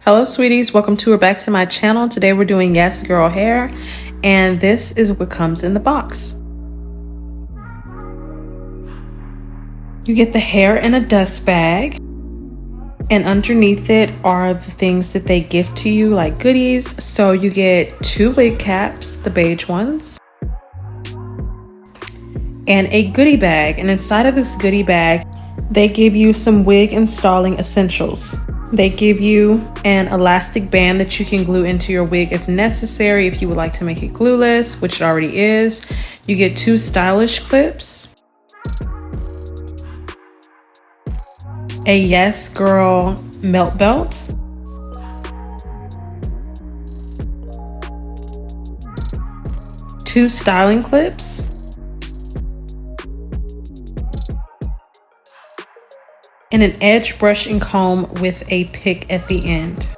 Hello sweeties, welcome to or back to my channel. Today we're doing YasGrl hair, and this is what comes in the box. You get the hair in a dust bag, and underneath it are the things that they gift to you, like goodies. So you get 2 wig caps, the beige ones, and a goodie bag. And inside of this goodie bag, they give you some wig installing essentials. They give you an elastic band that you can glue into your wig if necessary, if you would like to make it glueless, which it already is. You get 2 stylish clips, a YasGrl melt belt, two styling clips, and an edge brush and comb with a pick at the end.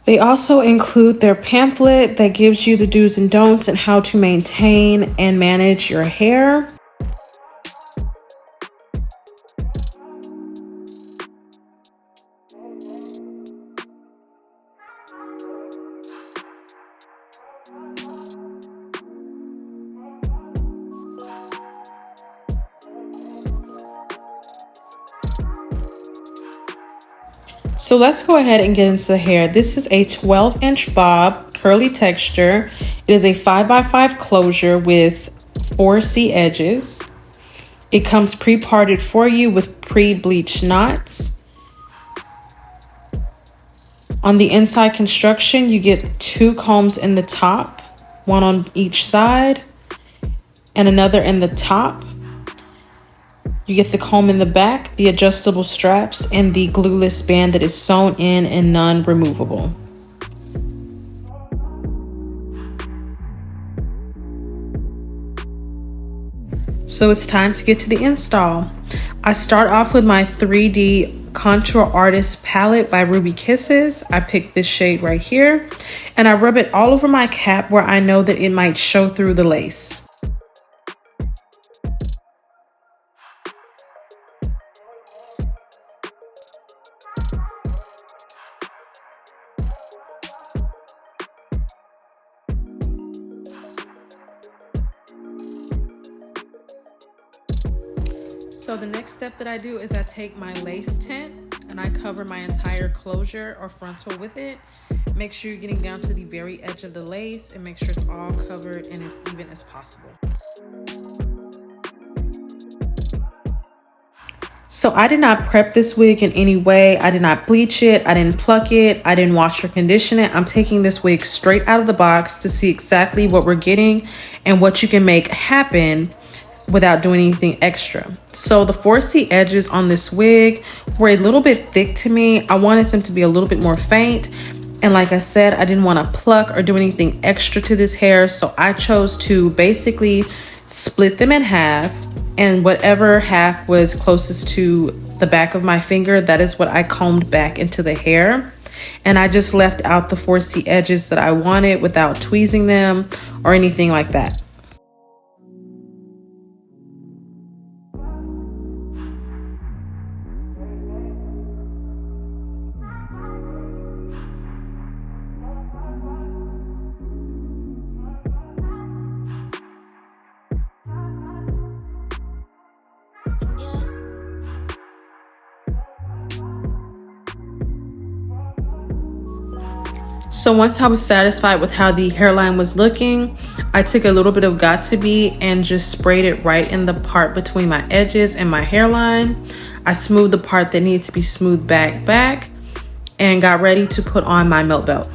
They also include their pamphlet that gives you the do's and don'ts and how to maintain and manage your hair. So let's go ahead and get into the hair. This is a 12-inch bob, curly texture. It is a 5x5 closure with 4C edges. It comes pre-parted for you with pre-bleached knots. On the inside construction, you get 2 combs in the top, one on each side and another in the top. You get the comb in the back, the adjustable straps, and the glueless band that is sewn in and non-removable. So it's time to get to the install. I start off with my 3D Contour Artist palette by Ruby Kisses. I picked this shade right here, and I rub it all over my cap where I know that it might show through the lace. So the next step that I do is I take my lace tint and I cover my entire closure or frontal with it. Make sure you're getting down to the very edge of the lace and make sure it's all covered and as even as possible. So I did not prep this wig in any way. I did not bleach it. I didn't pluck it. I didn't wash or condition it. I'm taking this wig straight out of the box to see exactly what we're getting and what you can make happen without doing anything extra. So the 4C edges on this wig were a little bit thick to me. I wanted them to be a little bit more faint. And like I said, I didn't want to pluck or do anything extra to this hair. So I chose to basically split them in half, and whatever half was closest to the back of my finger, that is what I combed back into the hair. And I just left out the 4C edges that I wanted without tweezing them or anything like that. So once I was satisfied with how the hairline was looking, I took a little bit of Got To Be and just sprayed it right in the part between my edges and my hairline. I smoothed the part that needed to be smoothed back and got ready to put on my melt belt.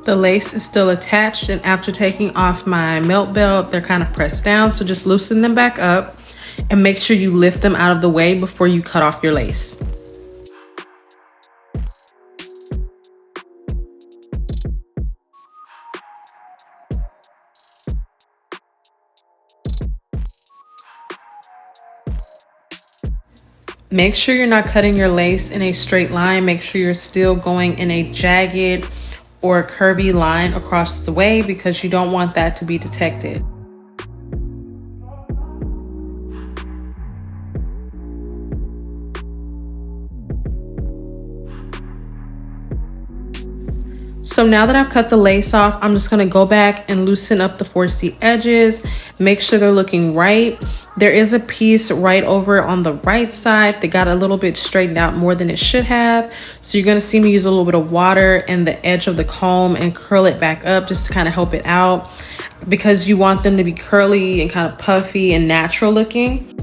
The lace is still attached, and after taking off my melt belt, they're kind of pressed down. So just loosen them back up and make sure you lift them out of the way before you cut off your lace. Make sure you're not cutting your lace in a straight line. Make sure you're still going in a jagged or curvy line across the way, because you don't want that to be detected. So now that I've cut the lace off, I'm just gonna go back and loosen up the 4C edges, make sure they're looking right. There is a piece right over on the right side that got a little bit straightened out more than it should have. So you're gonna see me use a little bit of water and the edge of the comb and curl it back up just to kind of help it out, because you want them to be curly and kind of puffy and natural looking.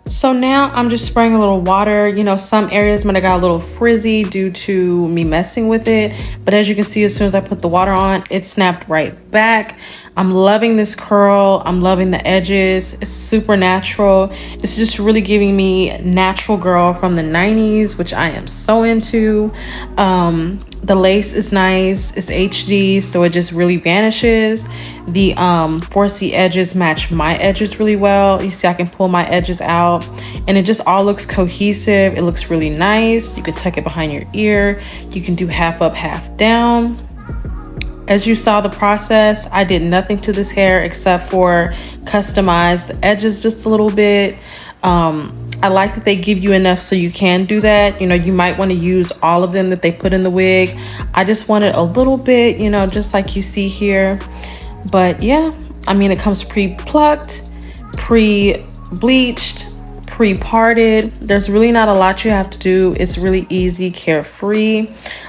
So now I'm just spraying a little water. You know, some areas might have got a little frizzy due to me messing with it, but as you can see, as soon as I put the water on, it snapped right back. I'm loving this curl. I'm loving the edges. It's super natural. It's just really giving me natural girl from the 90s, which I am so into. The lace is nice. It's HD, so it just really vanishes. The 4C edges match my edges really well. You see I can pull my edges out, and it just all looks cohesive. It looks really nice. You can tuck it behind your ear. You can do half up, half down. As you saw the process, I did nothing to this hair except for customize the edges just a little bit. I like that they give you enough so you can do that. You know, you might want to use all of them that they put in the wig. I just wanted a little bit, you know, just like you see here. But yeah, I mean, it comes pre-plucked, pre-bleached, pre-parted. There's really not a lot you have to do. It's really easy, carefree.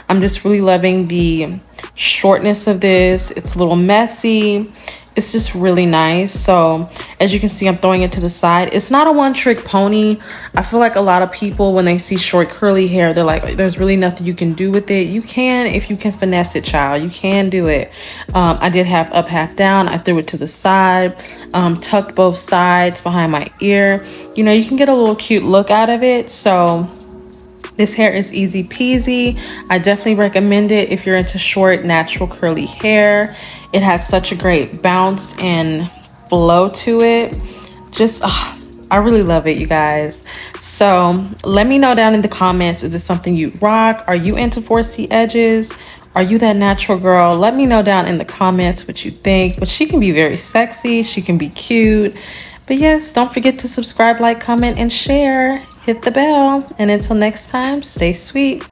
I'm just really loving the shortness of this. It's a little messy. It's just really nice. So as you can see, I'm throwing it to the side. It's not a one-trick pony. I feel like a lot of people, when they see short curly hair, they're like, there's really nothing you can do with it. You can, if you can finesse it, child. You can do it. I did half up, half down. I threw it to the side, tucked both sides behind my ear. You know, you can get a little cute look out of it. So this hair is easy peasy. I definitely recommend it if you're into short, natural, curly hair. It has such a great bounce and flow to it. Just, I really love it, you guys. So let me know down in the comments, is this something you rock? Are you into 4C edges? Are you that natural girl? Let me know down in the comments what you think. But she can be very sexy. She can be cute. But yes, don't forget to subscribe, like, comment, and share. Hit the bell. And until next time, stay sweet.